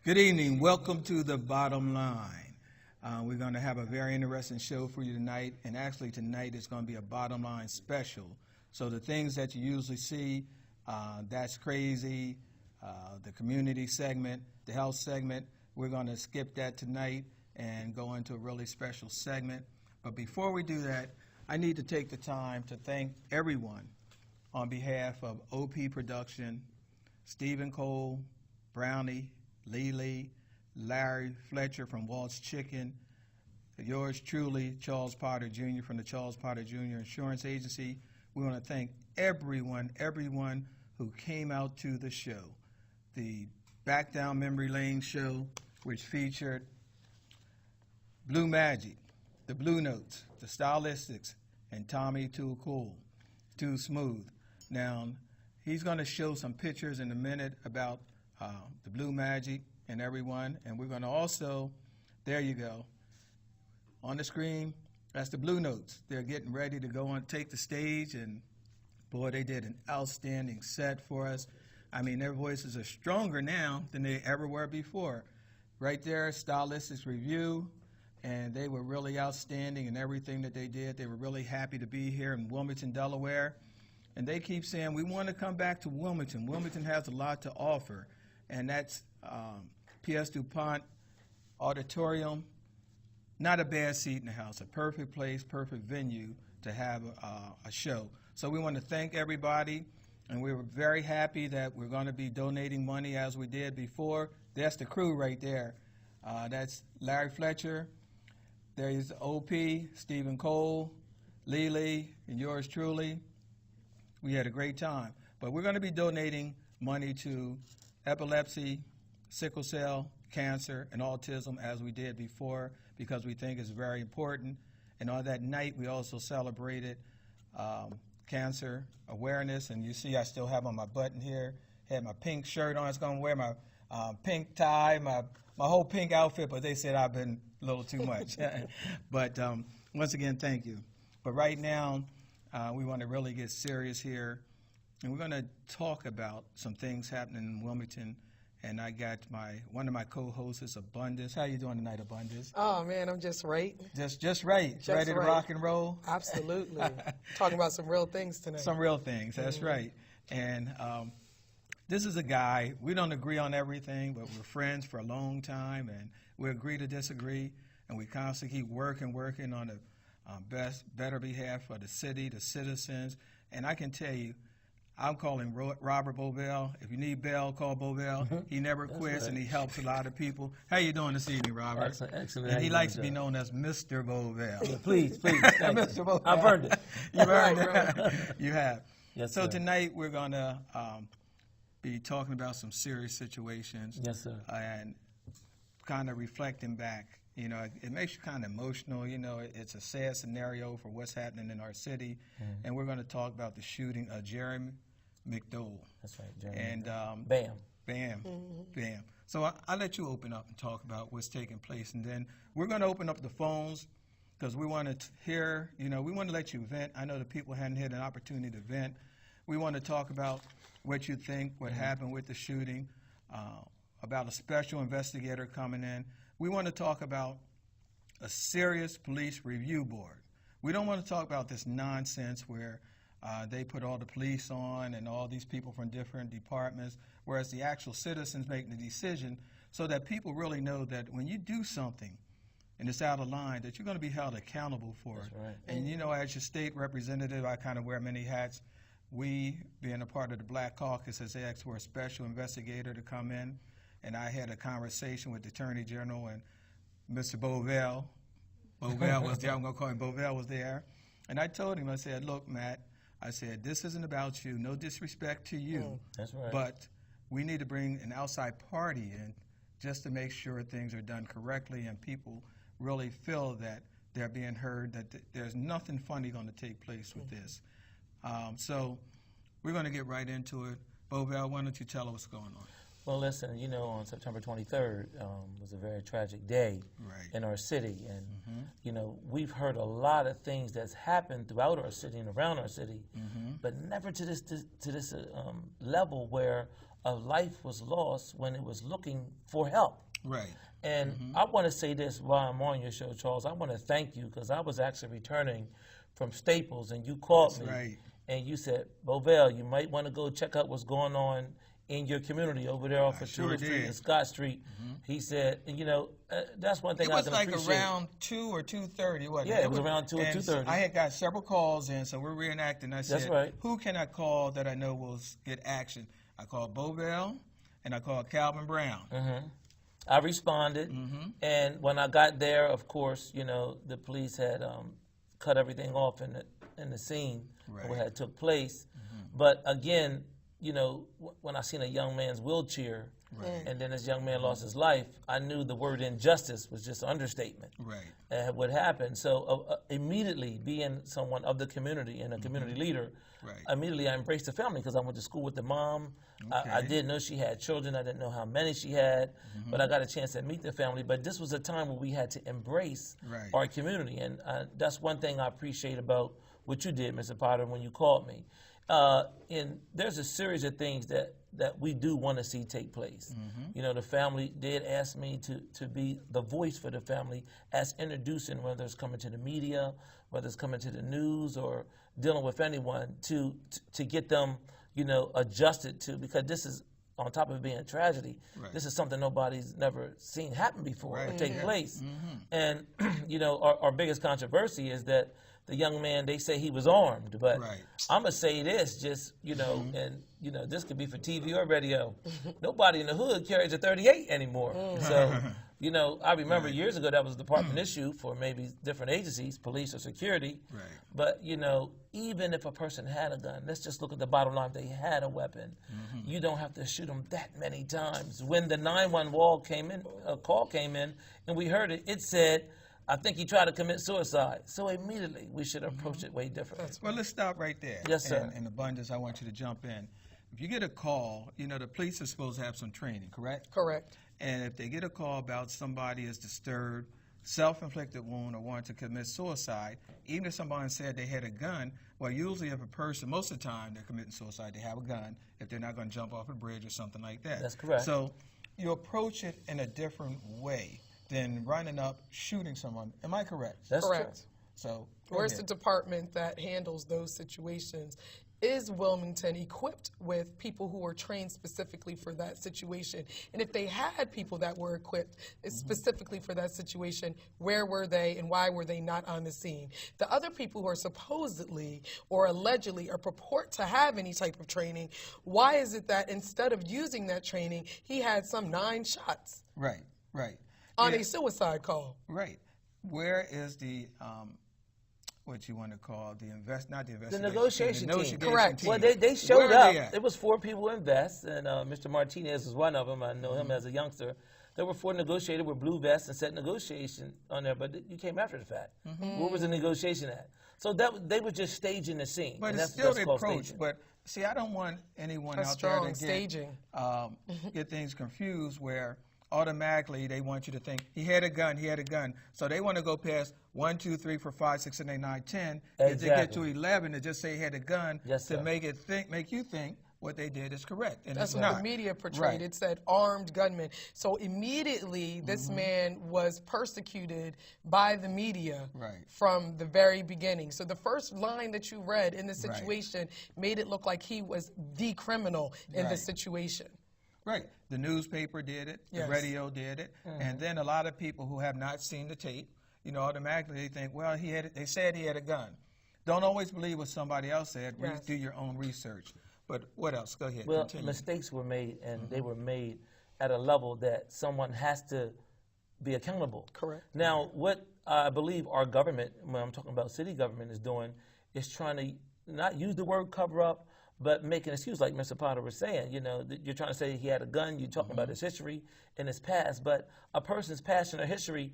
Good evening. Welcome to The Bottom Line. We're going to have a very interesting show for you tonight, and actually tonight is going to be a Bottom Line special. So the things that you usually see, That's Crazy, the community segment, the health segment, we're going to skip that tonight and go into a really special segment. But before we do that, I need to take the time to thank everyone on behalf of OP Production, Stephen Cole, Brownie, Lily, Larry Fletcher from Walt's Chicken, yours truly, Charles Potter Jr. from the Charles Potter Jr. Insurance Agency. We want to thank everyone who came out to the show. The Back Down Memory Lane show, which featured Blue Magic, the Blue Notes, the Stylistics, and Tommy Too Cool, Too Smooth. Now, he's going to show some pictures in a minute about the Blue Magic and everyone, and we're going to also, there you go, on the screen, that's the Blue Notes. They're getting ready to go on, take the stage, and boy, they did an outstanding set for us. I mean, their voices are stronger now than they ever were before. Right there, Stylistics Review, and they were really outstanding in everything that they did. They were really happy to be here in Wilmington, Delaware, and they keep saying, we want to come back to Wilmington. Wilmington has a lot to offer. And that's P.S. DuPont Auditorium. Not a bad seat in the house, a perfect place, perfect venue to have a show. So we want to thank everybody, and we were very happy that we're going to be donating money as we did before. That's the crew right there. That's Larry Fletcher. There's OP, Stephen Cole, Lily, and yours truly. We had a great time. But we're going to be donating money to epilepsy, sickle cell, cancer, and autism as we did before because we think it's very important. And on that night, we also celebrated cancer awareness. And you see I still have on my button here, had my pink shirt on. I was going to wear my pink tie, my whole pink outfit, but they said I've been a little too much. But once again, thank you. But right now, we want to really get serious here. And we're going to talk about some things happening in Wilmington. And I got one of my co-hosts, Abundance. How you doing tonight, Abundance? Oh, man, I'm just right. Just right. Just ready to rock and roll? Absolutely. Talking about some real things tonight. Some real things, that's right. And this is a guy, we don't agree on everything, but we're friends for a long time, and we agree to disagree, and we constantly keep working on the better behalf of the city, the citizens. And I can tell you, I'm calling Robert Bovell. If you need Bell, call Bovell. He never quits, right. And he helps a lot of people. How you doing this evening, Robert? Excellent. And he likes to be known as Mr. Bovell. Yeah, please. Mr. Bovell. I've earned it. You've earned it. You have. Yes, so sir. Tonight we're going to be talking about some serious situations. Yes, sir. And kind of reflecting back. You know, it makes you kind of emotional. You know, it's a sad scenario for what's happening in our city. Mm-hmm. And we're going to talk about the shooting of Jeremy McDowell. That's right, Jeremy. And Bam. Bam. So I'll let you open up and talk about what's taking place. And then we're going to open up the phones because we want to hear, you know, we want to let you vent. I know the people hadn't had an opportunity to vent. We want to talk about what you think, what happened with the shooting, about a special investigator coming in. We want to talk about a serious police review board. We don't want to talk about this nonsense where they put all the police on and all these people from different departments, whereas the actual citizens make the decision so that people really know that when you do something and it's out of line, that you're going to be held accountable for it. Right. And, you know, as your state representative, I kind of wear many hats. We, being a part of the Black Caucus, has asked for a special investigator to come in, and I had a conversation with the Attorney General and Mr. Bovell. Bovell was there. I'm going to call him Bovell was there. And I told him, I said, look, Matt, I said, this isn't about you. No disrespect to you. That's right. But we need to bring an outside party in just to make sure things are done correctly and people really feel that they're being heard, that there's nothing funny going to take place with this. So we're going to get right into it. Bovell, why don't you tell us what's going on? Well, listen, you know, on September 23rd was a very tragic day Right. in our city. And, you know, we've heard a lot of things that's happened throughout our city and around our city, but never to this level where a life was lost when it was looking for help. Right. And I want to say this while I'm on your show, Charles. I want to thank you because I was actually returning from Staples, and you called That's me, right. and you said, "Bovell, you might want to go check out what's going on in your community over there off of sure Tudor Street did. and Scott Street." He said, and, you know, that's one thing It I was can like appreciate. around 2 or 2:30, wasn't Yeah, it was around 2 or and 2:30. I had got several calls in, so we're reenacting. I said, right. who can I call that I know will get action? I called Bovell, and I called Calvin Brown. I responded, and when I got there, of course, you know, the police had cut everything off in the scene Right. what had took place. But again, you know, when I seen a young man's wheelchair, and then this young man lost his life, I knew the word injustice was just an understatement. Right. What happened. So immediately, being someone of the community and a community leader, Right. immediately I embraced the family because I went to school with the mom. I Okay. didn't know she had children. I didn't know how many she had, but I got a chance to meet the family. But this was a time where we had to embrace Right. our community, and that's one thing I appreciate about what you did, Mr. Potter, when you called me. And there's a series of things that we do want to see take place. You know, the family did ask me to be the voice for the family as introducing, whether it's coming to the media, whether it's coming to the news, or dealing with anyone to get them, you know, adjusted to, because this is, on top of it being a tragedy, Right. this is something nobody's never seen happen before or Right. take place. And, you know, our biggest controversy is that the young man, they say he was armed, but Right. I'm going to say this, just, you know, and, you know, this could be for TV or radio. Nobody in the hood carries a 38 anymore. So, you know, I remember years ago that was a department issue for maybe different agencies, police or security. Right. But, you know, even if a person had a gun, let's just look at the bottom line. If they had a weapon, you don't have to shoot them that many times. When the 911 call came in, and we heard it, it said, I think he tried to commit suicide. So immediately we should approach it way differently. Well, let's stop right there. Yes, sir. And Abundance, I want you to jump in. If you get a call, you know, the police are supposed to have some training, correct? Correct. And if they get a call about somebody is disturbed, self-inflicted wound, or want to commit suicide, even if somebody said they had a gun, well, usually if a person, most of the time they're committing suicide, they have a gun, if they're not going to jump off a bridge or something like that. That's correct. So you approach it in a different way than running up, shooting someone. Am I correct? That's Correct. true. So go Where's the ahead. department that handles those situations? Is Wilmington equipped with people who are trained specifically for that situation? And if they had people that were equipped specifically for that situation, where were they and why were they not on the scene? The other people who are supposedly or allegedly or purport to have any type of training, why is it that instead of using that training, he had some 9 shots Right, right. on Yeah. a suicide call? Right. Where is the what you want to call the not the The investigation, negotiation the team. negotiation Correct. team. Well, they Where showed are they up. at? It was 4 people in vests, and Mr. Martinez was one of them. I know him as a youngster. There were 4 negotiators with blue vests and set negotiation on there, but you came after the fact. Where was the negotiation at? So they were just staging the scene. But and it's that's still the called approach. staging. But see, I don't want anyone That's out there strong, to staging. get things confused where automatically they want you to think he had a gun, he had a gun. So they want to go past 1, 2, 3, 4, 5, 6, 7, 8, 9, 10. If they get to Exactly. 11 to just say he had a gun Yes, to sir. make you think what they did is correct. And That's it's what not. the media portrayed. Right. It said armed gunman. So immediately, this man was persecuted by the media Right. from the very beginning. So the first line that you read in the Right. situation made it look like he was the criminal in the Right. situation. Right. The newspaper did it. The Yes. radio did it. And then a lot of people who have not seen the tape, you know, automatically they think, well, they said he had a gun. Don't always believe what somebody else said. Yes. Do your own research. But what else? Go ahead. Well, Continue. mistakes were made, and they were made at a level that someone has to be accountable. Correct. Now, what I believe our government, when I'm talking about city government, is doing is trying to not use the word cover up, but make an excuse, like Mr. Potter was saying. You know, you're trying to say he had a gun. You're talking about his history and his past, but a person's past and their history,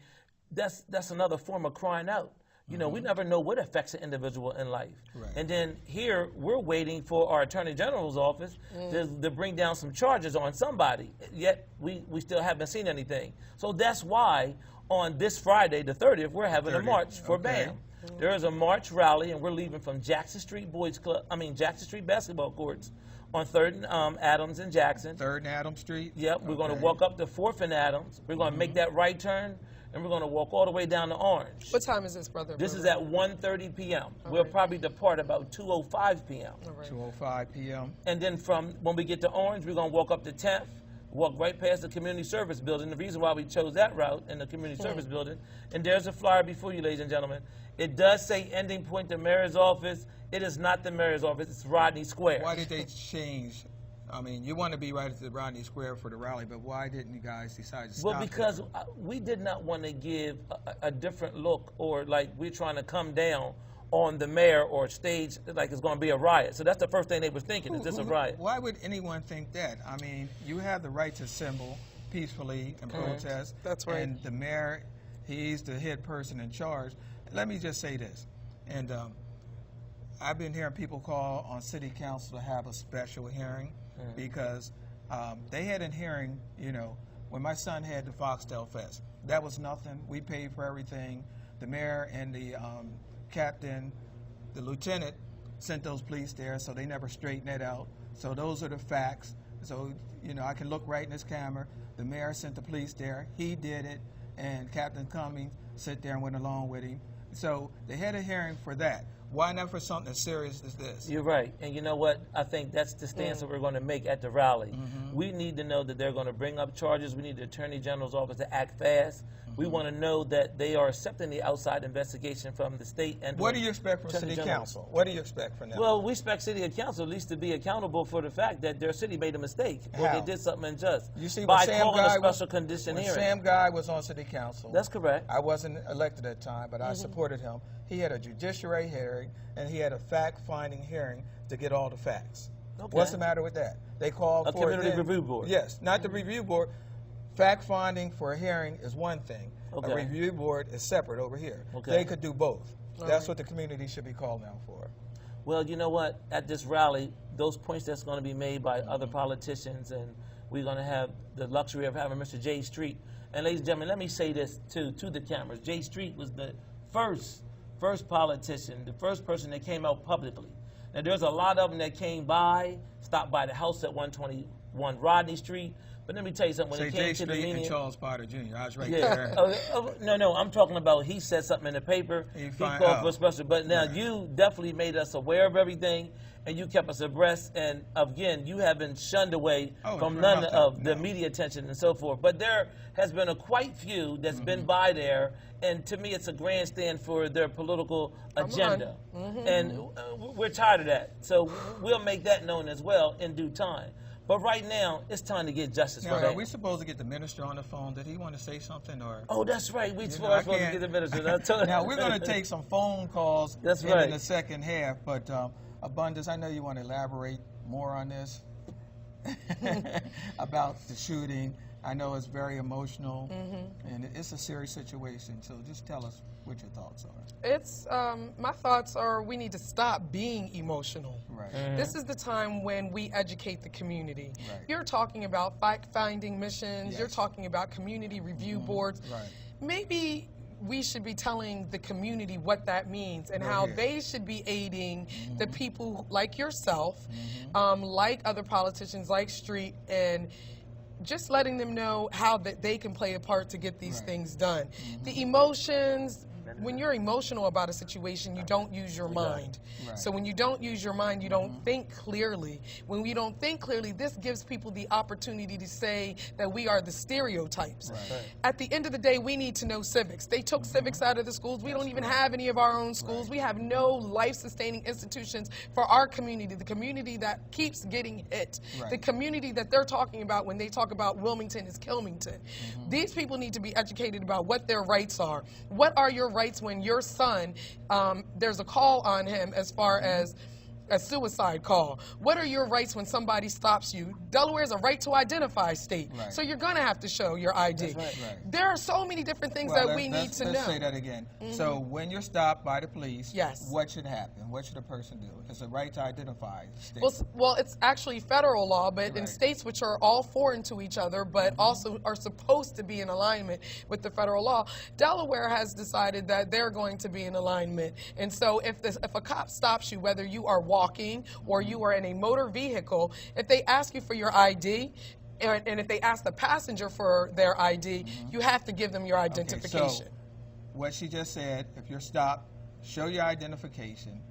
that's another form of crying out. You know, we never know what affects an individual in life. Right. And then here, we're waiting for our Attorney General's office to bring down some charges on somebody, yet we still haven't seen anything. So that's why on this Friday, the 30th, we're having a 30th, march for okay. BAM. There is a march rally, and we're leaving from Jackson Street Jackson Street basketball courts on 3rd and Adams and Jackson. 3rd and Adams Street? Yep, we're going to Okay. walk up to 4th and Adams. We're going to make that right turn, and we're going to walk all the way down to Orange. What time is this, brother? This is at 1:30 p.m. We'll probably depart about 2:05 p.m. All right. 2:05 p.m. And then from when we get to Orange, we're going to walk up to 10th, walk right past the community service building. The reason why we chose that route in the community service building, and there's a flyer before you, ladies and gentlemen. It does say ending point the mayor's office. It is not the mayor's office. It's Rodney Square. Why did they change? I mean, you want to be right at the Rodney Square for the rally, but why didn't you guys decide to stop Well, because we did not want to give a different look, or like we're trying to come down on the mayor or stage like it's going to be a riot. So that's the first thing they were thinking, is this a riot? Why would anyone think that? I mean, you have the right to assemble peacefully and protest. That's right. And the mayor, he's the head person in charge. Let me just say this, and I've been hearing people call on city council to have a special hearing because they had a hearing, you know, when my son had the Foxtail Fest. That was nothing. We paid for everything. The mayor and the captain, the lieutenant sent those police there, so they never straightened that out. So those are the facts. So, you know, I can look right in this camera. The mayor sent the police there. He did it, and Captain Cummings sat there and went along with him. So they had a hearing for that. Why not for something as serious as this? You're right. And you know what? I think that's the stance that we're going to make at the rally. We need to know that they're going to bring up charges. We need the Attorney General's office to act fast. We want to know that they are accepting the outside investigation from the state. And What do you expect from Attorney City General. Council? What do you expect from them? Well, we expect City Council at least to be accountable for the fact that their city made a mistake or How? they did something unjust You see, by when Sam calling a Guy special condition when hearing. Sam Guy was on City Council, That's correct. I wasn't elected at the time, but I supported him. He had a judiciary hearing, and he had a fact-finding hearing to get all the facts. Okay. What's the matter with that? They called A for community it then. review board. Yes, not the review board. Fact-finding for a hearing is one thing. Okay. A review board is separate over here. Okay. They could do both. All That's right. what the community should be called now for. Well, you know what? At this rally, those points that's going to be made by other politicians, and we're going to have the luxury of having Mr. Jay Street. And ladies and gentlemen, let me say this too to the cameras. Jay Street was the first politician, the first person that came out publicly. Now, there's a lot of them that came by, stopped by the house at 121 Rodney Street. But let me tell you something. When Say it Jay came to the Street and meeting, Charles Potter Jr. I was right yeah. there. No, I'm talking about he said something in the paper. He He find- called for oh. a special. But now Right. you definitely made us aware of everything, and you kept us abreast. And again, you have been shunned away Oh, from for none nothing. of the No. media attention and so forth. But there has been a quite few that's been by there, and to me, it's a grandstand for their political agenda. And we're tired of that. So we'll make that known as well in due time. But right now, it's time to get justice Now, for are that. we supposed to get the minister on the phone? Did he want to say something, or? Oh, that's right. We You know, are I supposed to can't- get the minister. I told- Now, we're going to take some phone calls That's in right. the second half, but Abundance, I know you want to elaborate more on this about the shooting. I know it's very emotional, and it's a serious situation, so just tell us what your thoughts are. It's my thoughts are we need to stop being emotional. Right. This is the time when we educate the community. Right. You're talking about fact-finding missions. You're Yes. talking about community review boards. Right. Maybe we should be telling the community what that means and Go how ahead. they should be aiding the people like yourself, like other politicians like Street, and just letting them know how that they can play a part to get these Right. things done. The emotions, when you're emotional about a situation, you don't use your mind. Right. So when you don't use your mind, you don't think clearly. When we don't think clearly, this gives people the opportunity to say that we are the stereotypes. Right. At the end of the day, we need to know civics. They took civics out of the schools. We don't even have any of our own schools. We have no life-sustaining institutions for our community, the community that keeps getting hit. Right. The community that they're talking about when they talk about Wilmington is Kilmington. These people need to be educated about what their rights are. What are your rights when your son, there's a call on him as far as a suicide call? What are your rights when somebody stops you? Delaware is a right to identify state, Right. so you're going to have to show your ID. That's right. There are so many different things Well, that we need to let's know. say that again. So when you're stopped by the police, Yes. what should happen? What should a person do? It's a right to identify. State. Well, it's actually federal law, but in Right. states which are all foreign to each other, but also are supposed to be in alignment with the federal law, Delaware has decided that they're going to be in alignment. And so if a cop stops you, whether you are walking or you are in a motor vehicle, if they ask you for your ID, and if they ask the passenger for their ID, you have to give them your identification. So what she just said, if you're stopped, show your identification,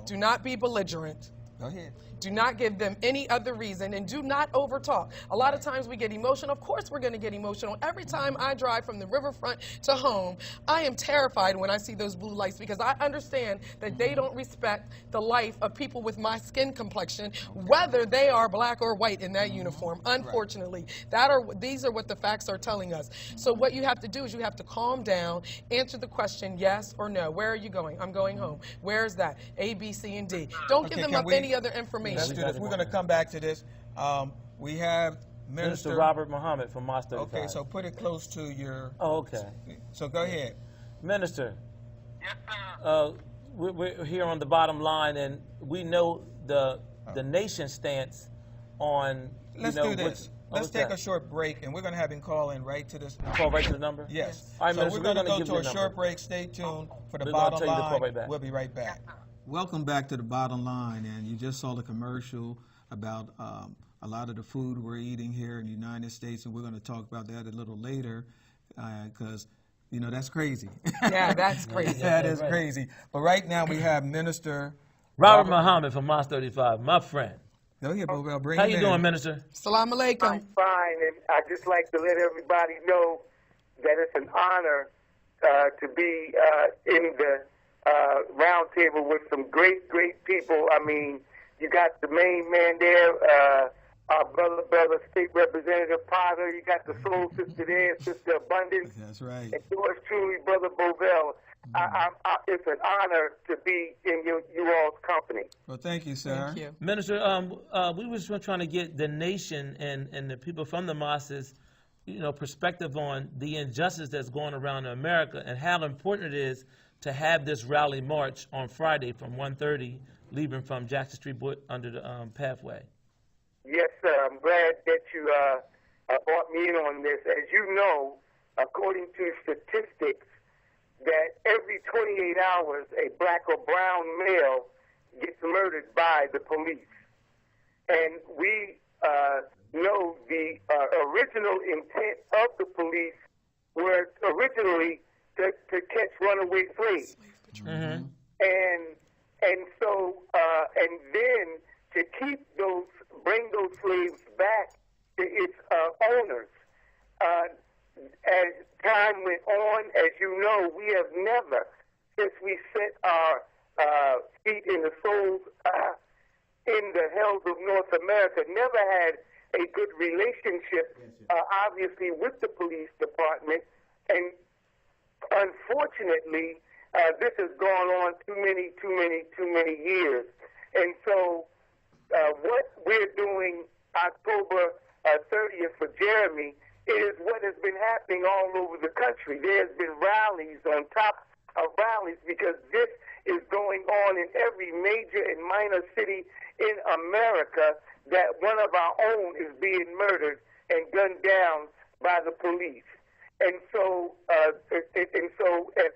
Do not be belligerent. Go ahead. Do not give them any other reason, and do not overtalk. A lot of times we get emotional. Of course we're going to get emotional. Every time I drive from the riverfront to home, I am terrified when I see those blue lights because I understand that they don't respect the life of people with my skin complexion, whether they are black or white in that uniform. Unfortunately, these are what the facts are telling us. So what you have to do is you have to calm down, answer the question yes or no. Where are you going? I'm going home. Where's that? A, B, C, and D. Don't give them up any other information. Let's do this. We're going to come back to this. We have Minister Robert Muhammad from Mos 35. Okay, so put it close to your... Oh, okay. So go ahead. Minister. Yes, sir. We're here on the bottom line, and we know the nation's stance on... Let's do this. Let's take a short break, and we're going to have him call in right to this number. Call right to the number? Yes. All right, so Minister, we're going to go give to you a the short number. break. Stay tuned for the We're gonna bottom tell you to line. call right back. We'll be right back. Welcome back to the bottom line, and you just saw the commercial about a lot of the food we're eating here in the United States, and we're going to talk about that a little later because, that's crazy. Yeah, that's crazy. That is crazy. But right now we have Minister Robert Muhammad from Mos 35, my friend. Go ahead, Bobel. Bring How him you in. doing, Minister? Salam alaikum. I'm fine, and I'd just like to let everybody know that it's an honor to be in the round table with some great, great people. I mean, you got the main man there, our brother, State Representative Potter. You got the soul sister there, Sister Abundance. That's right. And yours truly, Brother Bovell. It's an honor to be in you all's company. Well, thank you, sir. Thank you. Minister, we were just trying to get the nation and the people from the mosques, perspective on the injustice that's going around in America and how important it is to have this rally march on Friday from 1:30, leaving from Jackson Street under the pathway. Yes, sir. I'm glad that you brought me in on this. As you know, according to statistics, that every 28 hours a black or brown male gets murdered by the police. And we know the original intent of the police was originally to catch runaway slaves. Mm-hmm. And so then to bring those slaves back to its owners. As time went on, as you know, we have never, since we set our feet in the soles in the hells of North America, never had a good relationship, obviously, with the police department. And unfortunately, this has gone on too many years. And so what we're doing October 30th for Jeremy is what has been happening all over the country. There's been rallies on top of rallies because this is going on in every major and minor city in America, that one of our own is being murdered and gunned down by the police. And so as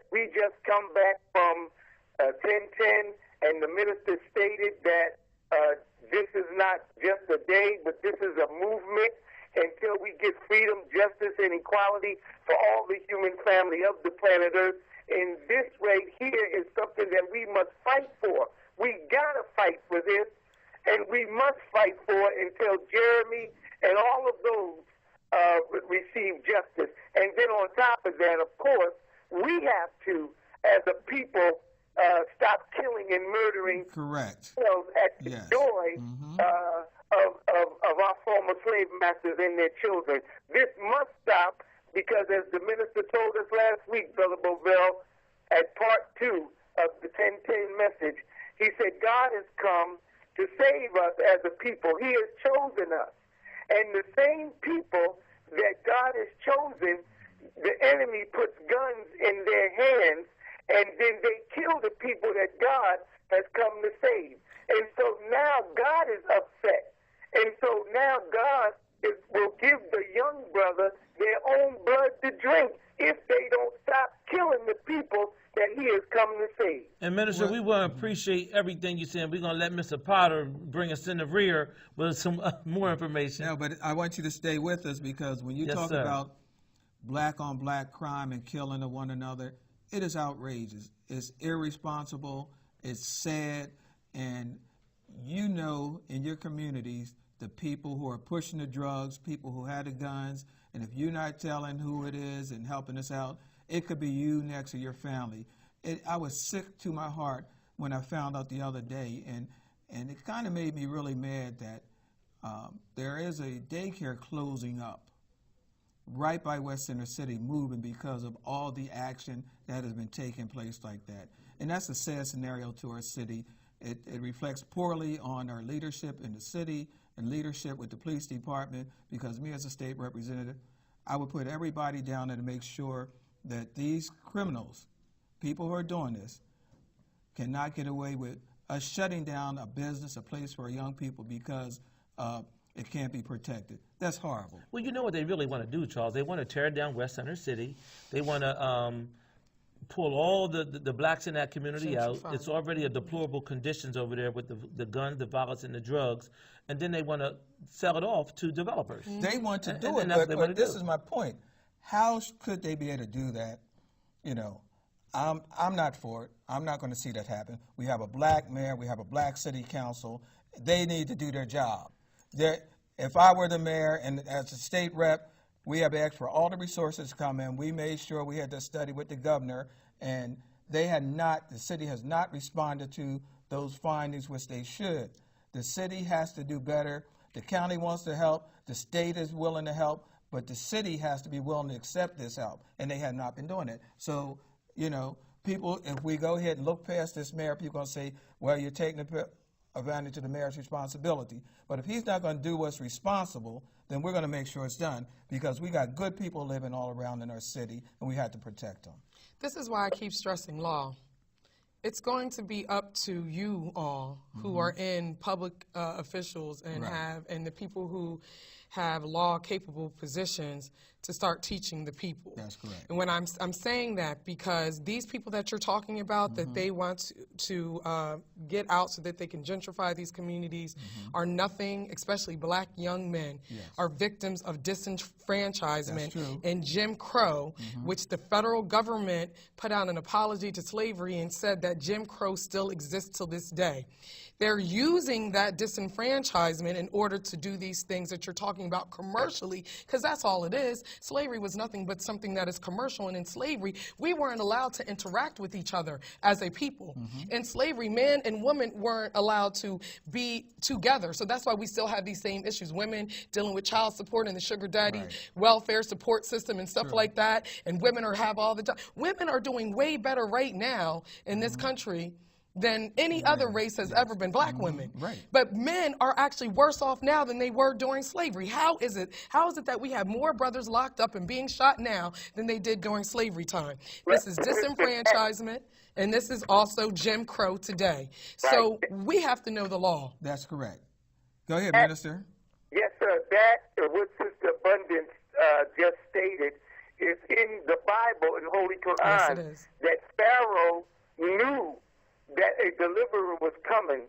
we just come back from 1010, and the minister stated that this is not just a day, but this is a movement until we get freedom, justice, and equality for all the human family of the planet Earth. And this right here is something that we must fight for. We gotta fight for this, and we must fight for it until Jeremy and all of those receive justice. And then on top of that, of course, we have to, as a people, stop killing and murdering Correct. At the joy of our former slave masters and their children. This must stop because, as the minister told us last week, Brother Bovell, at part 2 of the 1010 message, He said, God has come to save us as a people. He has chosen us. And the same people that God has chosen, the enemy puts guns in their hands, and then they kill the people that God has come to save. And so now God is upset. And so now God will give the young brother their own blood to drink if they don't stop killing the people that he has come to save. And Minister, we want to appreciate everything you're saying. We're going to let Mr. Potter bring us in the rear with some more information. No, but I want you to stay with us, because when you Yes, talk sir. about black-on-black crime and killing of one another, it is outrageous. It's irresponsible. It's sad. And you know, in your communities, the people who are pushing the drugs, people who had the guns, and if you're not telling who it is and helping us out, it could be you next to your family. I was sick to my heart when I found out the other day, and it kind of made me really mad that there is a daycare closing up right by West Center City, moving because of all the action that has been taking place like that. And that's a sad scenario to our city. It reflects poorly on our leadership in the city and leadership with the police department, because me as a state representative, I would put everybody down there to make sure that these criminals, people who are doing this, cannot get away with us shutting down a business, a place for young people, because it can't be protected. That's horrible. Well, you know what they really want to do, Charles? They want to tear down West Center City. They want to pull all the blacks in that community out. Gentrify. It's already a deplorable conditions over there with the guns, the violence, and the drugs. And then they want to sell it off to developers. They want to do and it, that's what they wanna but this do. is my point. How could they be able to do that? You know, I'm not for it. I'm not going to see that happen. We have a black mayor. We have a black city council. They need to do their job. If I were the mayor and as a state rep, we have asked for all the resources to come in. We made sure we had this study with the governor, and the city has not responded to those findings, which they should. The city has to do better. The county wants to help. The state is willing to help, but the city has to be willing to accept this help, and they have not been doing it. So, you know, people, if we go ahead and look past this mayor, people are going to say, well, you're taking advantage of the mayor's responsibility. But if he's not going to do what's responsible, then we're going to make sure it's done, because we got good people living all around in our city, and we have to protect them. This is why I keep stressing law. It's going to be up to you all who are in public officials and Right. and the people who have law-capable positions to start teaching the people. That's correct. And when I'm saying that because these people that you're talking about that they want to get out so that they can gentrify these communities are nothing, especially black young men, are victims of disenfranchisement That's true. and Jim Crow, which the federal government put out an apology to slavery and said that Jim Crow still exists till this day. They're using that disenfranchisement in order to do these things that you're talking about commercially, because that's all it is. Slavery was nothing but something that is commercial, and in slavery, we weren't allowed to interact with each other as a people. In slavery, man and woman weren't allowed to be together, so that's why we still have these same issues. Women dealing with child support and the sugar daddy welfare support system and stuff like that, and women have all the time. Women are doing way better right now in this country than any other race has ever been, black women. Right. But men are actually worse off now than they were during slavery. How is it that we have more brothers locked up and being shot now than they did during slavery time? This is disenfranchisement, and this is also Jim Crow today. So we have to know the law. That's correct. Go ahead, Minister. Yes, sir. That, what Sister Abundance just stated, is in the Bible, in Holy Quran, Yes, it is. that Pharaoh knew that a deliverer was coming.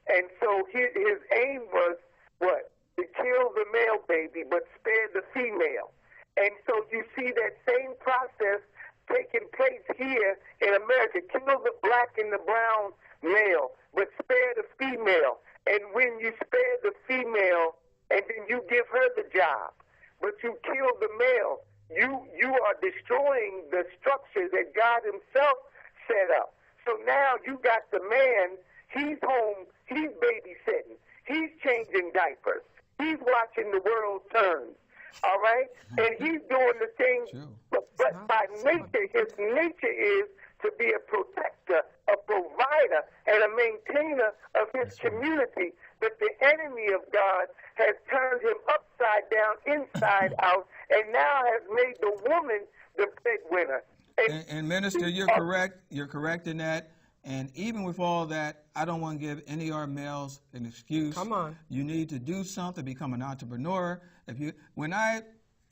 And so his aim was, what? To kill the male baby, but spare the female. And so you see that same process taking place here in America. Kill the black and the brown male, but spare the female. And when you spare the female, and then you give her the job, but you kill the male, you are destroying the structure that God himself set up. So now you got the man, he's home, he's babysitting, he's changing diapers, he's watching the world turn, all right? And he's doing the things, True. but by nature, his nature is to be a protector a provider, and a maintainer of his community, but the enemy of God has turned him upside down, inside out, and now has made the woman the breadwinner. And Minister, you're correct. You're correct in that. And even with all that, I don't want to give any of our males an excuse. Come on. You need to do something, become an entrepreneur. When I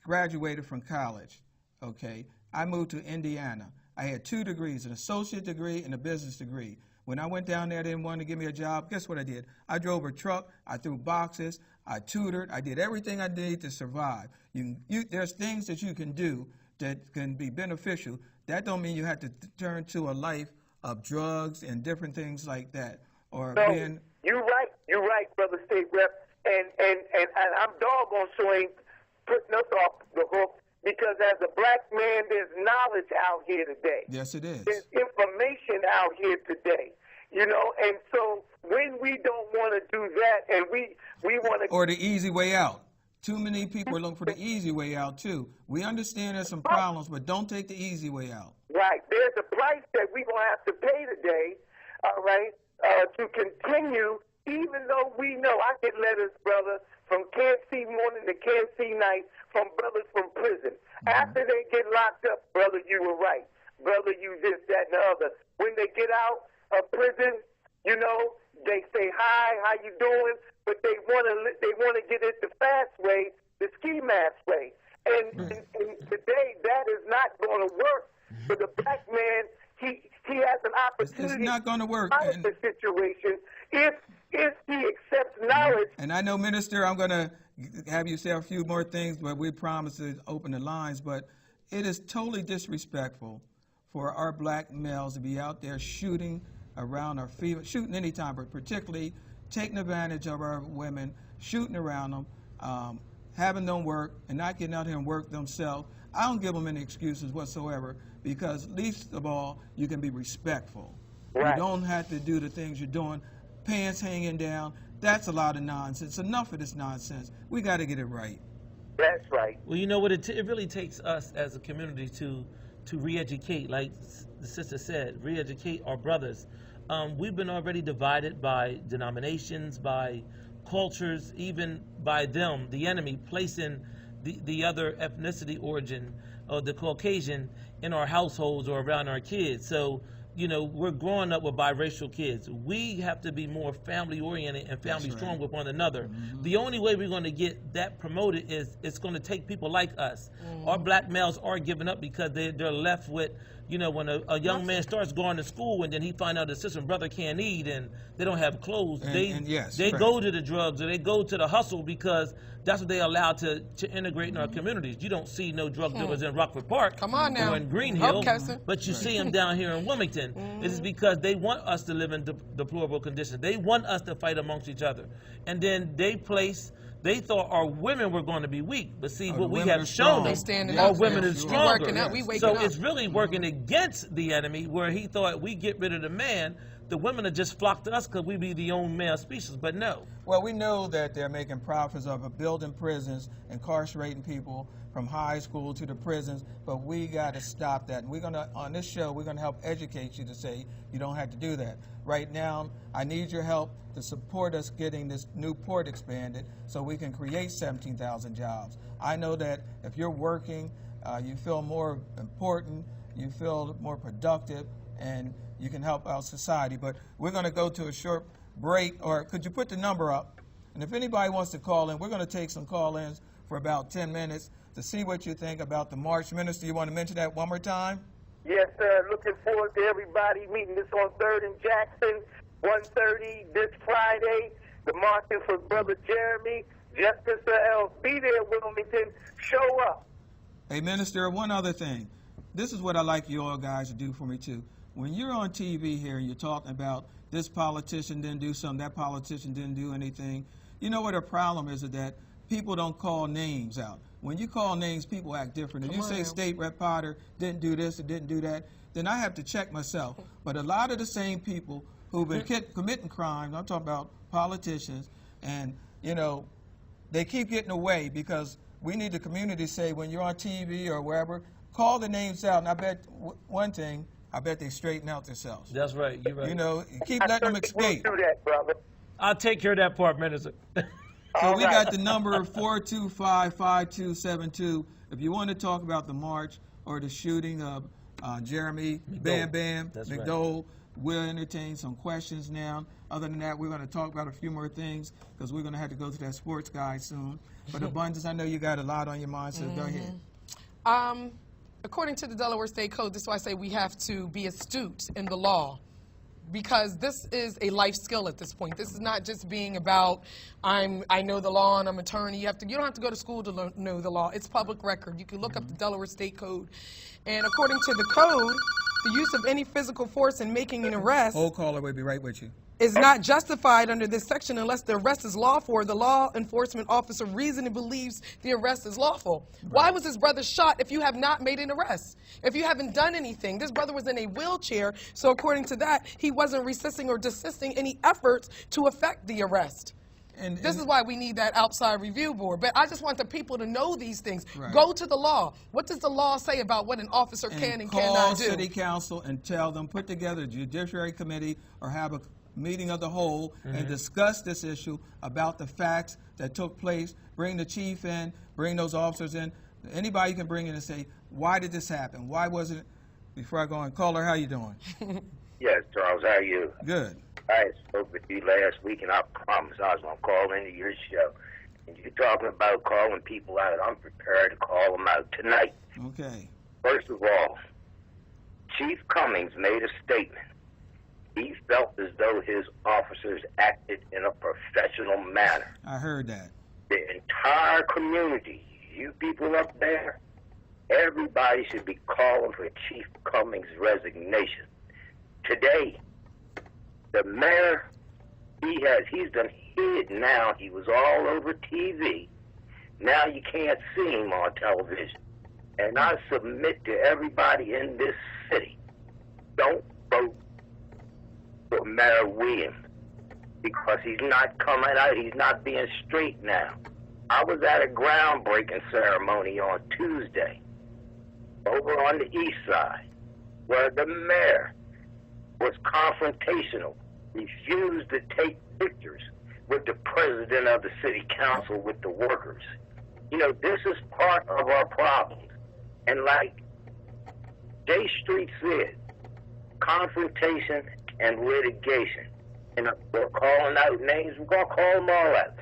graduated from college, okay, I moved to Indiana. I had 2 degrees, an associate degree and a business degree. When I went down there, they didn't want to give me a job. Guess what I did? I drove a truck. I threw boxes. I tutored. I did everything I did to survive. There's things that you can do that can be beneficial. That don't mean you have to turn to a life of drugs and different things like that. Or No, being, you're right, Brother State Rep. And I'm doggone sure ain't putting us off the hook, because as a black man, there's knowledge out here today. yes, it is. There's information out here today, you know. And so when we don't want to do that, and we want to, Or the easy way out. Too many people are looking for the easy way out, too. We understand there's some problems, but don't take the easy way out. right, there's a price that we're going to have to pay today, all right, to continue, even though we know. I get letters, brother, from Kansas City morning to Kansas City night from brothers from prison. After they get locked up, brother, you were right. Brother, you this, that, and the other. When they get out of prison, you know, they say, hi, how you doing? But they want to get it the fast way, the ski mask way. And today, that is not going to work for the black man. He has an opportunity. It's not going to work. Out of the situation if he accepts knowledge. And I know, Minister, I'm going to have you say a few more things, but we promise to open the lines. But it is totally disrespectful for our black males to be out there shooting around our female, shooting anytime, but particularly taking advantage of our women, shooting around them, having them work and not getting out here and work themselves. I don't give them any excuses whatsoever, because least of all, you can be respectful. Right. You don't have to do the things you're doing, pants hanging down. That's a lot of nonsense. Enough of this nonsense. We got to get it right. That's right. Well, you know what? It really takes us as a community to re-educate, like the sister said, re-educate our brothers. We've been already divided by denominations, by cultures, even by them, the enemy, placing the other ethnicity origin, or the Caucasian, in our households or around our kids. So, you know, we're growing up with biracial kids. We have to be more family-oriented and family strong with one another. The only way we're going to get that promoted is it's going to take people like us. Our black males are giving up because they're left with, you know, when a young man starts going to school and then he finds out his sister and brother can't eat and they don't have clothes, they go to the drugs or they go to the hustle because that's what they allowed to integrate in our communities. You don't see no drug dealers in Rockford Park Come on now. or in Green Hill, Kesson. but you see them down here in Wilmington. It is because they want us to live in deplorable conditions. They want us to fight amongst each other. And then they thought our women were going to be weak, but see, what we have shown them, our women is stronger. So it's really working against the enemy, where he thought we get rid of the man, the women would just flock to us because we be the only male species, but no. Well, we know that they're making profits of building prisons, incarcerating people from high school to the prisons, but we got to stop that. And we're going to, on this show, we're going to help educate you to say you don't have to do that. Right now, I need your help to support us getting this new port expanded so we can create 17,000 jobs. I know that if you're working, you feel more important, you feel more productive, and you can help our society. But we're going to go to a short break, or could you put the number up? And if anybody wants to call in, we're going to take some call-ins for about 10 minutes to see what you think about the march. Minister, you want to mention that one more time? Yes, sir. Looking forward to everybody meeting us on 3rd and Jackson, 1:30 this Friday. The marching for Brother Jeremy, Justice Earl. Be there, Wilmington. Show up. Hey, Minister, one other thing. This is what I like you all guys to do for me, too. When you're on TV here and you're talking about this politician didn't do something, that politician didn't do anything, you know what the problem is that people don't call names out. When you call names, people act different. If you say State Rep Potter didn't do this or didn't do that, then I have to check myself. But a lot of the same people who've been committing crimes, I'm talking about politicians, and, you know, they keep getting away because we need the community to say when you're on TV or wherever, call the names out. And I bet one thing, I bet they straighten out themselves. That's right. You're right. You know, you keep letting them escape. We'll do that, brother. I'll take care of that part, Minister. So All we right. got the number 425-5272. If you want to talk about the march or the shooting of Jeremy Bam Bam That's right. McDowell, we'll entertain some questions now. Other than that, we're going to talk about a few more things because we're going to have to go to that sports guide soon. But Abundance, I know you got a lot on your mind, so go ahead. According to the Delaware State Code, this is why I say we have to be astute in the law, because this is a life skill at this point. This is not just being about I know the law and I'm an attorney. You don't have to go to school to know the law. It's public record. You can look up the Delaware State Code, and according to the code, the use of any physical force in making an arrest Hold caller, we'll be right with you. is not justified under this section unless the arrest is lawful or the law enforcement officer reasonably believes the arrest is lawful. Why was his brother shot if you have not made an arrest? If you haven't done anything? This brother was in a wheelchair, so according to that, he wasn't resisting or desisting any efforts to effect the arrest. And This is why we need that outside review board. But I just want the people to know these things. Right. Go to the law. What does the law say about what an officer can and call cannot do? city council and tell them, put together a judiciary committee or have a meeting of the whole and discuss this issue about the facts that took place. Bring the chief in, bring those officers in. Anybody you can bring in and say, why did this happen? Why wasn't it? Before I go on, caller, how you doing? Yes, Charles, how are you? Good. I spoke with you last week, and I promised I was going to call into your show. And you're talking about calling people out. I'm prepared to call them out tonight. Okay. First of all, Chief Cummings made a statement. He felt as though his officers acted in a professional manner. I heard that. The entire community, you people up there, everybody should be calling for Chief Cummings' resignation. Today, the mayor, he's done hid now. He was all over TV. Now you can't see him on television. And I submit to everybody in this city, don't vote for Mayor Williams because he's not coming out. He's not being straight now. I was at a groundbreaking ceremony on Tuesday over on the east side where the mayor was confrontational, refused to take pictures with the president of the city council, with the workers. You know, this is part of our problem. And like J Street said, confrontation and litigation. And we're calling out names, we're going to call them all out.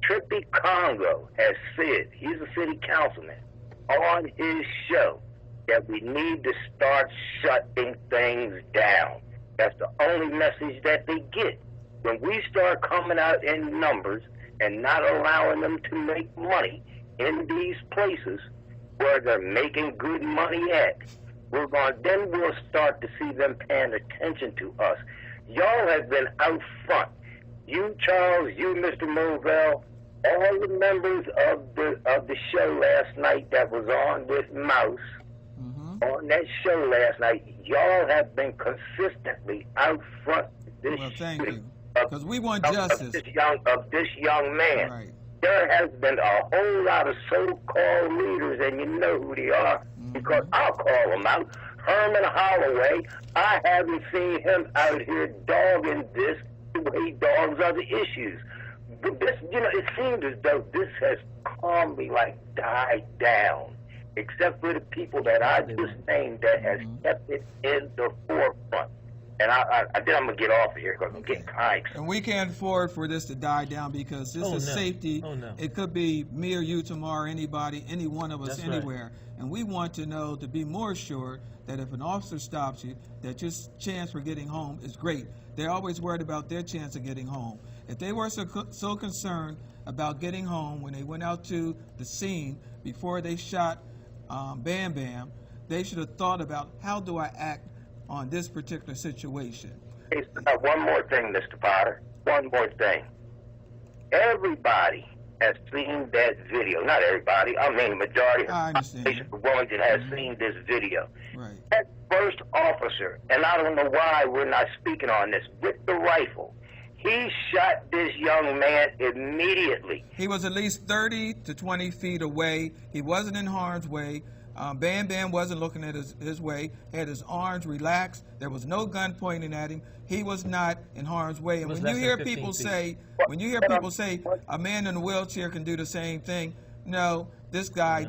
Trippy Congo has said, he's a city councilman, on his show that we need to start shutting things down. That's the only message that they get. When we start coming out in numbers and not allowing them to make money in these places where they're making good money at, then we'll start to see them paying attention to us. Y'all have been out front. You, Charles, you, Mr. Movell, all the members of the show last night that was on with Mouse, on that show last night, y'all have been consistently out front of this Well, thank shooting you. Because we want justice. of this young man. Right. There has been a whole lot of so-called leaders, and you know who they are, because I'll call them out. Herman Holloway, I haven't seen him out here dogging this the way he dogs other issues. But this, you know, it seems as though this has calmly, died down, except for the people that I just named that has kept it in the forefront. And I think I'm going to get off of here because I'm getting tired. And we can't afford for this to die down because this is safety. Oh, no. It could be me or you tomorrow, anybody, any one of us, That's right. anywhere. And we want to know, to be more sure that if an officer stops you, that your chance for getting home is great. They're always worried about their chance of getting home. If they were so concerned about getting home when they went out to the scene before they shot Bam Bam, they should have thought about, how do I act on this particular situation? Hey, one more thing, Mr. Potter. One more thing. Everybody has seen that video. Not everybody. I mean, the majority of I the understand. population of Wilmington has seen this video. Right. That first officer, and I don't know why we're not speaking on this, with the rifle, he shot this young man immediately. He was at least 30 to 20 feet away. He wasn't in harm's way. Bam Bam wasn't looking at his way, had his arms relaxed. There was no gun pointing at him. He was not in harm's way. And was when you less hear than 15 people feet. say, a man in a wheelchair can do the same thing, no, this guy,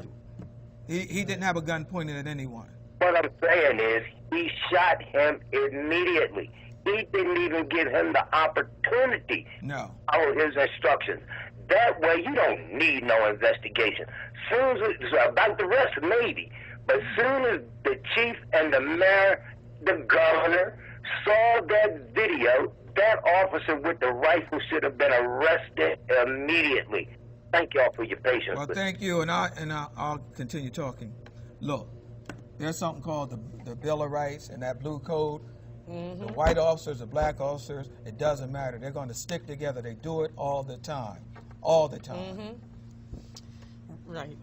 he didn't have a gun pointed at anyone. What I'm saying is, he shot him immediately. He didn't even give him the opportunity No. to follow his instructions. That way, you don't need no investigation. Soon as about the rest, maybe, but soon as the chief and the mayor, the governor saw that video, that officer with the rifle should have been arrested immediately. Thank y'all for your patience. Well, thank you, and I'll continue talking. Look, there's something called the Bill of Rights and that blue code. The white officers, the black officers, it doesn't matter. They're going to stick together. They do it all the time. All the time. Right.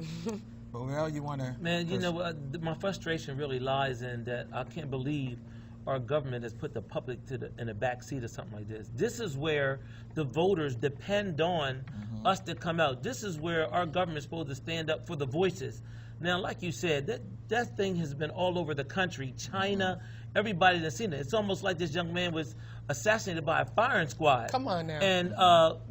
But, well, you want to... Man, you know, my frustration really lies in that I can't believe our government has put the public in the back seat of something like this. This is where the voters depend on us to come out. This is where our government is supposed to stand up for the voices. Now, like you said, that thing has been all over the country. China, everybody that's seen it. It's almost like this young man was assassinated by a firing squad. Come on now. And,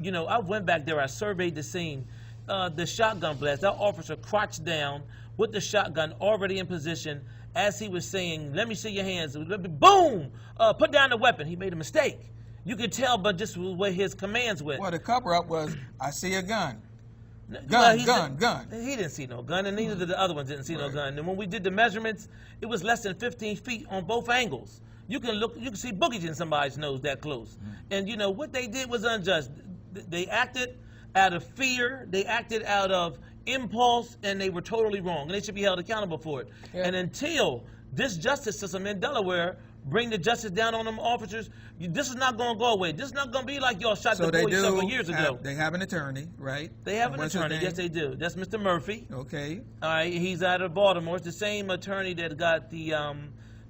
you know, I went back there. I surveyed the scene. The shotgun blast, that officer crouched down with the shotgun already in position as he was saying, let me see your hands. Boom! Put down the weapon. He made a mistake. You could tell, but just the way his commands went. Well, the cover-up was, I see a gun. Well, Gun. He didn't see no gun, and neither did the other ones didn't see no gun. And when we did the measurements, it was less than 15 feet on both angles. You can see boogers in somebody's nose that close. And you know what they did was unjust. They acted out of fear, they acted out of impulse, and they were totally wrong. And they should be held accountable for it. Yeah. And until this justice system in Delaware bring the justice down on them officers, this is not going to go away. This is not going to be like y'all shot So the they boy do several years ago. They have an attorney, right? They have an What's his attorney. name? Yes, they do. That's Mr. Murphy. Okay. All right, he's out of Baltimore. It's the same attorney that got the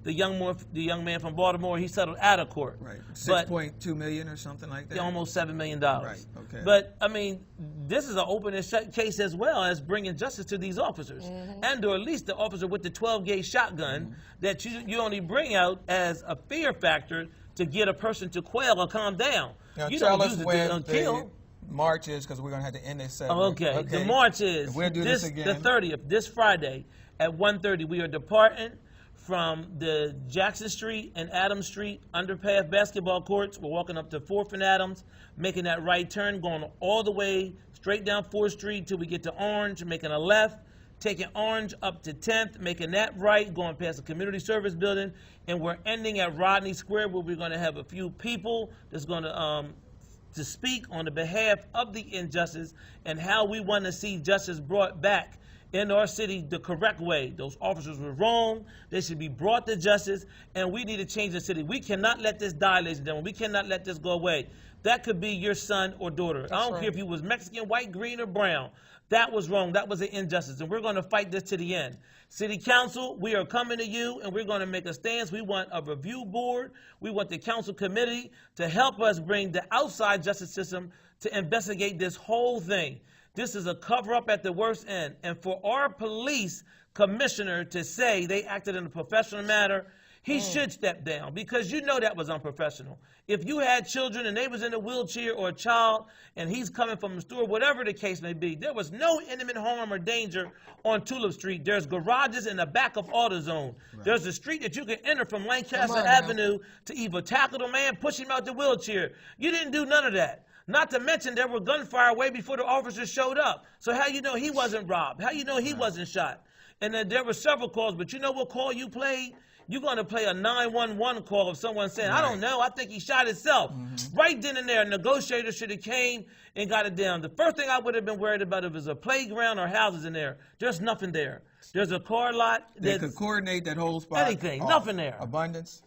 young man from Baltimore. He settled out of court. Right. But 6.2 million or something like that. almost $7 million. Right, okay. But I mean, this is an open and shut case as well as bringing justice to these officers, and or at least the officer with the 12-gauge shotgun that you only bring out as a fear factor to get a person to quail or calm down. Now You tell don't us use it when to kill. the march is, because we're going to have to end this segment. Okay. The march is We'll do this again. the 30th, this Friday at 1:30. We are departing from the Jackson Street and Adams Street underpass basketball courts. We're walking up to 4th and Adams, making that right turn, going all the way straight down 4th Street till we get to Orange, making a left, taking Orange up to 10th, making that right, going past the community service building, and we're ending at Rodney Square, where we're going to have a few people that's going to speak on the behalf of the injustice and how we want to see justice brought back in our city the correct way. Those officers were wrong. They should be brought to justice, and we need to change the city. We cannot let this die, ladies and gentlemen. We cannot let this go away. That could be your son or daughter. I don't care if he was Mexican, white, green, or brown. That was wrong. That was an injustice, and we're going to fight this to the end. City Council, we are coming to you, and we're going to make a stance. We want a review board. We want the council committee to help us bring the outside justice system to investigate this whole thing. This is a cover-up at the worst end. And for our police commissioner to say they acted in a professional manner, he should step down, because you know that was unprofessional. If you had children and they was in a wheelchair, or a child and he's coming from the store, whatever the case may be, there was no imminent harm or danger on Tulip Street. There's garages in the back of AutoZone. Right. There's a street that you can enter from Lancaster Avenue to either tackle the man, push him out the wheelchair. You didn't do none of that. Not to mention there were gunfire way before the officers showed up. So how you know he wasn't robbed? How you know he wasn't shot? And then there were several calls, but you know what call you played? You're going to play a 911 call of someone saying, I don't know, I think he shot himself. Right then and there, a negotiator should have came and got it down. The first thing I would have been worried about if it was a playground or houses in there. There's nothing there. There's a car lot. They could coordinate that whole spot. Anything, nothing there. Abundance.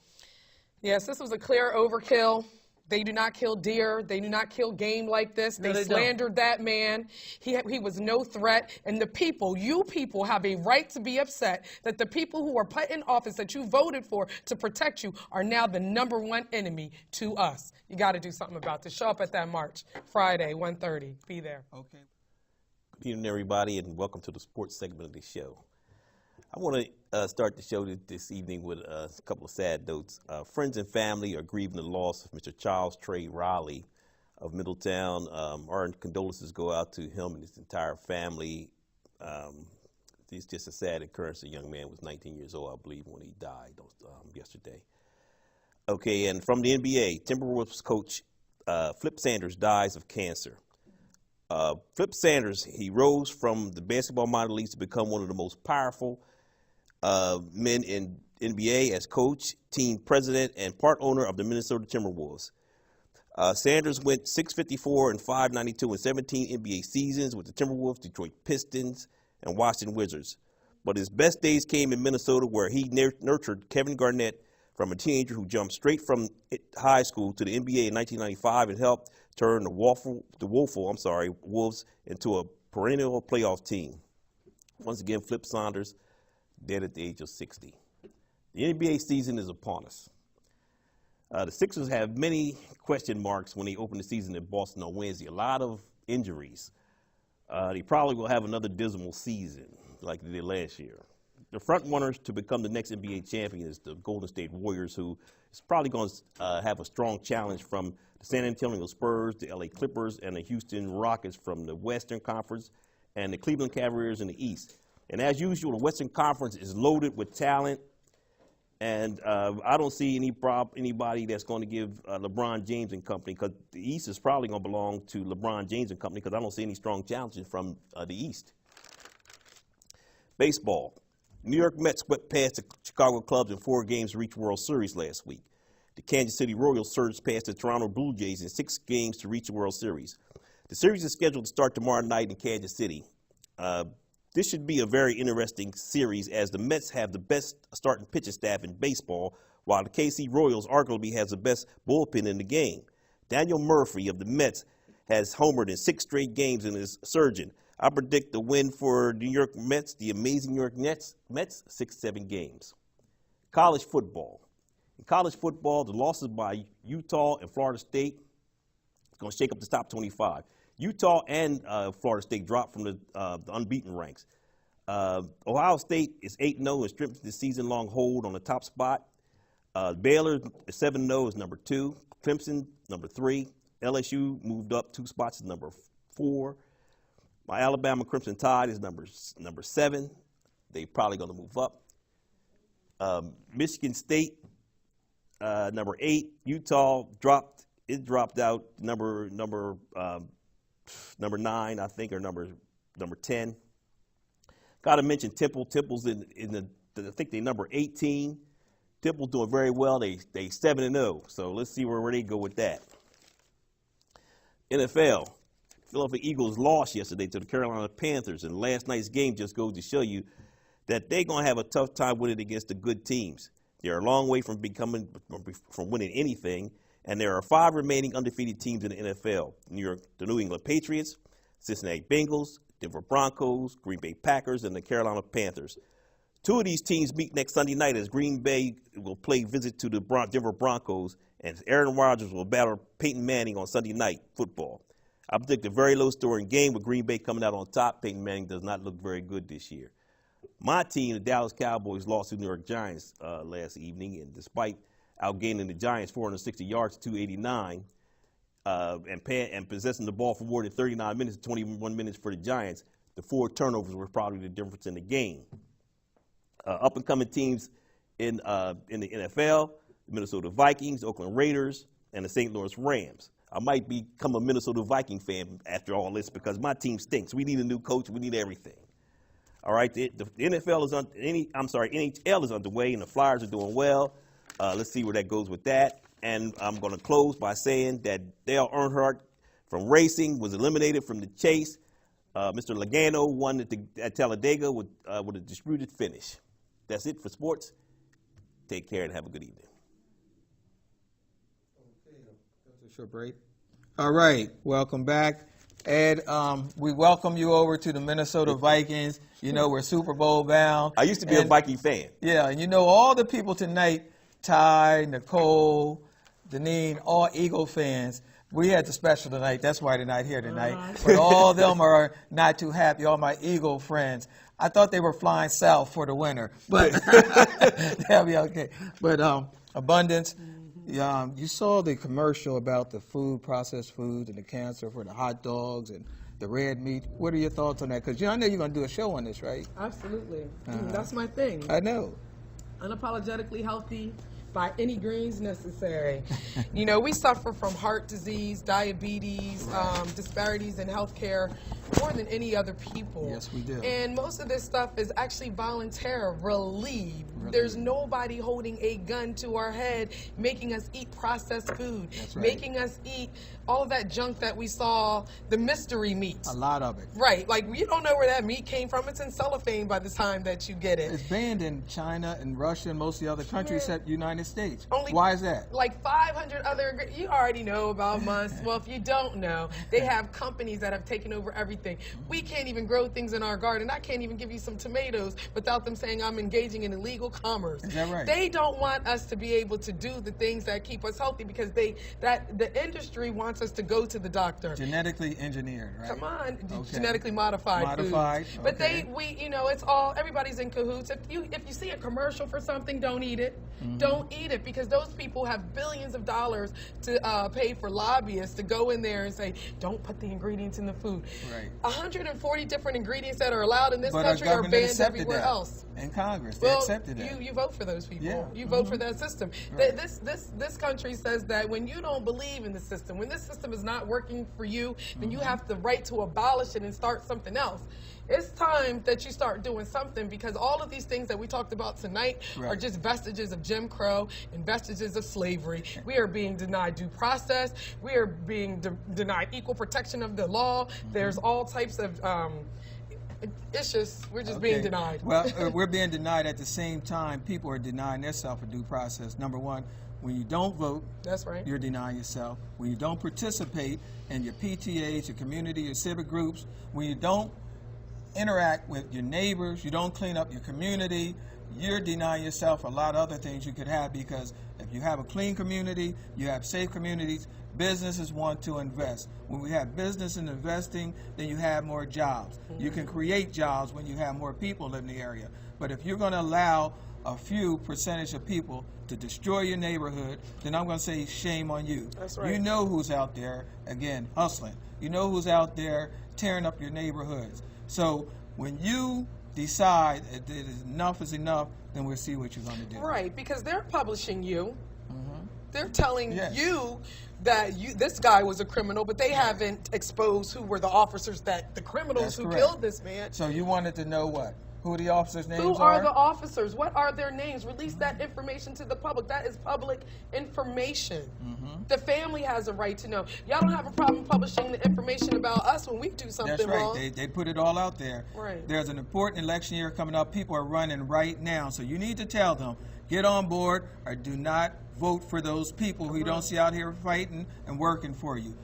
Yes, this was a clear overkill. They do not kill deer. They do not kill game like this. No, they slandered that man. He was no threat. And the people, you people, have a right to be upset that the people who are put in office that you voted for to protect you are now the #1 enemy to us. You got to do something about this. Show up at that march, Friday, 1:30. Be there. Okay. Good evening, everybody, and welcome to the sports segment of the show. I want to start the show this evening with a couple of sad notes. Friends and family are grieving the loss of Mr. Charles Trey Riley of Middletown. Our condolences go out to him and his entire family. It's just a sad occurrence. The young man was 19 years old, I believe, when he died yesterday. Okay, and from the NBA, Timberwolves coach Flip Sanders dies of cancer. Flip Sanders, he rose from the basketball minor leagues to become one of the most powerful men in NBA as coach, team president, and part owner of the Minnesota Timberwolves. Sanders went 654 and 592 in 17 NBA seasons with the Timberwolves, Detroit Pistons, and Washington Wizards. But his best days came in Minnesota, where he nurtured Kevin Garnett from a teenager who jumped straight from high school to the NBA in 1995 and helped turn the woeful Wolves into a perennial playoff team. Once again, Flip Sanders dead at the age of 60. The NBA season is upon us. The Sixers have many question marks when they open the season in Boston on Wednesday. A lot of injuries. They probably will have another dismal season like they did last year. The front runners to become the next NBA champion is the Golden State Warriors, who is probably going to have a strong challenge from the San Antonio Spurs, the LA Clippers, and the Houston Rockets from the Western Conference, and the Cleveland Cavaliers in the East. And as usual, the Western Conference is loaded with talent, and I don't see anybody that's going to give LeBron James and company, because the East is probably going to belong to LeBron James and company, because I don't see any strong challenges from the East. Baseball. New York Mets swept past the Chicago Cubs in 4 games to reach World Series last week. The Kansas City Royals surged past the Toronto Blue Jays in 6 games to reach the World Series. The series is scheduled to start tomorrow night in Kansas City. This should be a very interesting series, as the Mets have the best starting pitching staff in baseball, while the KC Royals arguably has the best bullpen in the game. Daniel Murphy of the Mets has homered in 6 straight games and is surging. I predict the win for New York Mets, the amazing New York Mets, 6-7 games. College football. In college football, the losses by Utah and Florida State is going to shake up the top 25. Utah and Florida State dropped from the unbeaten ranks. Ohio State is 8-0 and strengthens the season-long hold on the top spot. Baylor is 7-0 is number 2. Clemson, number 3. LSU moved up 2 spots is number 4. My Alabama Crimson Tide is number 7. They're probably going to move up. Michigan State, number 8. Utah dropped out number 9, I think, or number 10. Got to mention Temple. Temple's in I think they're number 18. Temple's doing very well. They 7-0. So let's see where they go with that. NFL. Philadelphia Eagles lost yesterday to the Carolina Panthers, and last night's game just goes to show you that they're going to have a tough time winning against the good teams. They're a long way from winning anything, and there are 5 remaining undefeated teams in the NFL. The New England Patriots, Cincinnati Bengals, Denver Broncos, Green Bay Packers, and the Carolina Panthers. 2 of these teams meet next Sunday night, as Green Bay will play visit to the Denver Broncos, and Aaron Rodgers will battle Peyton Manning on Sunday night football. I predict a very low-scoring game with Green Bay coming out on top. Peyton Manning does not look very good this year. My team, the Dallas Cowboys, lost to the New York Giants last evening, and despite outgaining the Giants 460 yards to 289 and possessing the ball for more than 39 minutes, 21 minutes for the Giants, the 4 turnovers were probably the difference in the game. Up-and-coming teams in the NFL, the Minnesota Vikings, Oakland Raiders, and the St. Louis Rams. I might become a Minnesota Viking fan after all this, because my team stinks. We need a new coach. We need everything. All right, the NHL is NHL is underway, and the Flyers are doing well. Let's see where that goes with that. And I'm going to close by saying that Dale Earnhardt from racing was eliminated from the chase. Mr. Logano won at Talladega with a disputed finish. That's it for sports. Take care and have a good evening. Short break. All right, welcome back. Ed, we welcome you over to the Minnesota Vikings. You know, we're Super Bowl bound. I used to be a Viking fan. Yeah, and you know all the people tonight, Ty, Nicole, Deneen, all Eagle fans. We had the special tonight. That's why they're not here tonight. But all of them are not too happy. All my Eagle friends. I thought they were flying south for the winter, but they'll be okay. But abundance. You saw the commercial about the food, processed foods, and the cancer for the hot dogs and the red meat. What are your thoughts on that? Because I know you're going to do a show on this, right? Absolutely. That's my thing. I know. Unapologetically healthy by any greens necessary. You know, we suffer from heart disease, diabetes, disparities in healthcare more than any other people. Yes, we do. And most of this stuff is actually voluntarily. There's nobody holding a gun to our head, making us eat processed food, That's right. making us eat all of that junk that we saw, the mystery meats. A lot of it. Right, like you don't know where that meat came from. It's in cellophane by the time that you get it. It's banned in China and Russia and most of the other countries except the United States. Only Why is that? Like 500 other, you already know about Musk. Well, if you don't know, they have companies that have taken over everything. We can't even grow things in our garden. I can't even give you some tomatoes without them saying I'm engaging in illegal commerce. Is that right? They don't want us to be able to do the things that keep us healthy because the industry wants us to go to the doctor. Genetically engineered, right? Come on, Okay. genetically modified Modified, foods. But okay. it's all, everybody's in cahoots. If you see a commercial for something, don't eat it. Don't eat it because those people have billions of dollars to pay for lobbyists to go in there and say, don't put the ingredients in the food. Right. 140 different ingredients that are allowed in this But our country are government banned accepted everywhere that. else. In Congress, they Well, accepted that. you vote for those people. Yeah. You vote for that system. Right. This country says that when you don't believe in the system, when this system is not working for you, then you have the right to abolish it and start something else. It's time that you start doing something because all of these things that we talked about tonight are Right. just vestiges of Jim Crow and vestiges of slavery. We are being denied due process. We are being denied equal protection of the law. There's all types of it's just, we're just being Okay. denied. Well, we're being denied at the same time. People are denying themselves a due process. Number one, when you don't vote, That's right. you're denying yourself. When you don't participate in your PTAs, your community, your civic groups, when you don't interact with your neighbors, you don't clean up your community, you're denying yourself a lot of other things you could have because if you have a clean community, you have safe communities, businesses want to invest. When we have business and investing, then you have more jobs. You can create jobs when you have more people in the area. But if you're going to allow a few percentage of people to destroy your neighborhood, then I'm going to say shame on you. That's right. You know who's out there, again, hustling. You know who's out there tearing up your neighborhoods. So when you decide that enough is enough, then we'll see what you're going to do. Right, because they're publishing you. They're telling Yes. you that this guy was a criminal, but they haven't exposed who were the officers the criminals That's who correct. killed this man. So you wanted to know what? Who the officers' names Who are the officers? What are their names? Release that information to the public. That is public information. The family has a right to know. Y'all don't have a problem publishing the information about us when we do something That's right. wrong. They put it all out there. Right. There's an important election year coming up. People are running right now. So you need to tell them, get on board or do not vote for those people who you don't see out here fighting and working for you.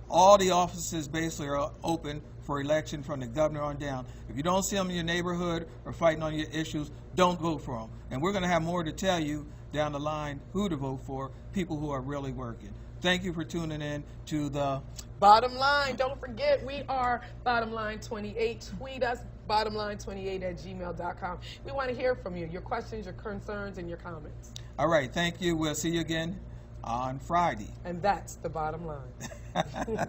All the offices basically are open for election from the governor on down. If you don't see them in your neighborhood or fighting on your issues, don't vote for them. And we're going to have more to tell you down the line who to vote for, people who are really working. Thank you for tuning in to the Bottom Line. Don't forget, we are Bottom Line 28. Tweet us, bottomline28@gmail.com. We want to hear from you, your questions, your concerns, and your comments. All right, thank you. We'll see you again on Friday. And that's the bottom line.